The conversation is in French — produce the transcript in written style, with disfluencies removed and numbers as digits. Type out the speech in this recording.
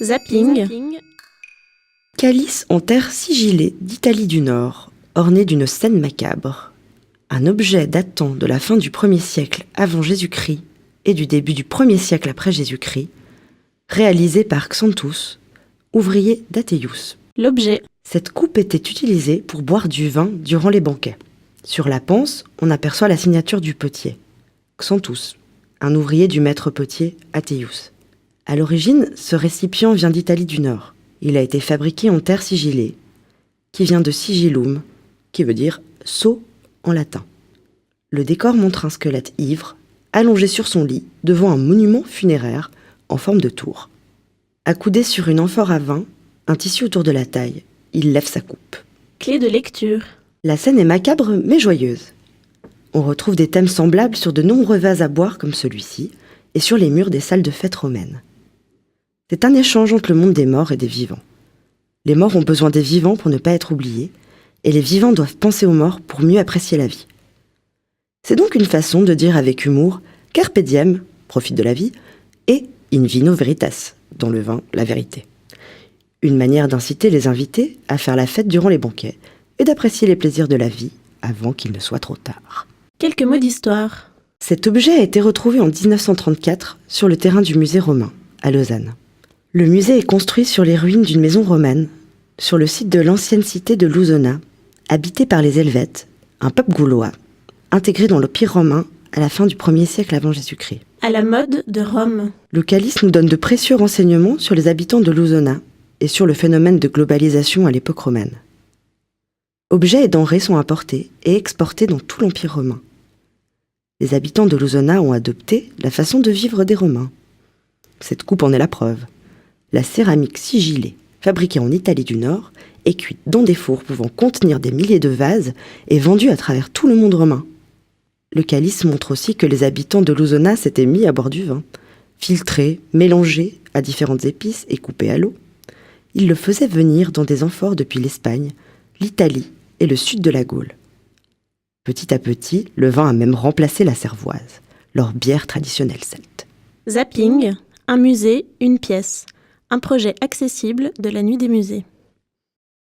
Zapping. Calice en terre sigillée d'Italie du Nord, orné d'une scène macabre. Un objet datant de la fin du 1er siècle avant Jésus-Christ et du début du 1er siècle après Jésus-Christ, réalisé par Xanthus, ouvrier d'Athéius. L'objet. Cette coupe était utilisée pour boire du vin durant les banquets. Sur la panse, on aperçoit la signature du potier, Xanthus, un ouvrier du maître potier Athéius. À l'origine, ce récipient vient d'Italie du Nord. Il a été fabriqué en terre sigillée, qui vient de sigillum, qui veut dire sceau en latin. Le décor montre un squelette ivre, allongé sur son lit, devant un monument funéraire en forme de tour. Accoudé sur une amphore à vin, un tissu autour de la taille, il lève sa coupe. Clé de lecture. La scène est macabre mais joyeuse. On retrouve des thèmes semblables sur de nombreux vases à boire comme celui-ci et sur les murs des salles de fête romaines. C'est un échange entre le monde des morts et des vivants. Les morts ont besoin des vivants pour ne pas être oubliés, et les vivants doivent penser aux morts pour mieux apprécier la vie. C'est donc une façon de dire avec humour « carpe diem », profite de la vie, et « in vino veritas », dans le vin, la vérité. Une manière d'inciter les invités à faire la fête durant les banquets et d'apprécier les plaisirs de la vie avant qu'il ne soit trop tard. Quelques mots d'histoire. Cet objet a été retrouvé en 1934 sur le terrain du musée romain, à Lausanne. Le musée est construit sur les ruines d'une maison romaine, sur le site de l'ancienne cité de Lusona, habitée par les Helvètes, un peuple gaulois, intégré dans l'Empire romain à la fin du 1er siècle avant Jésus-Christ. À la mode de Rome. Le calice nous donne de précieux renseignements sur les habitants de Lusona et sur le phénomène de globalisation à l'époque romaine. Objets et denrées sont importés et exportés dans tout l'Empire romain. Les habitants de Lusona ont adopté la façon de vivre des Romains. Cette coupe en est la preuve. La céramique sigillée, fabriquée en Italie du Nord, est cuite dans des fours pouvant contenir des milliers de vases et vendue à travers tout le monde romain. Le calice montre aussi que les habitants de Lusona s'étaient mis à boire du vin, filtré, mélangé à différentes épices et coupé à l'eau. Ils le faisaient venir dans des amphores depuis l'Espagne, l'Italie et le sud de la Gaule. Petit à petit, le vin a même remplacé la cervoise, leur bière traditionnelle celte. Zapping. Un musée, une pièce. Un projet accessible de la Nuit des musées.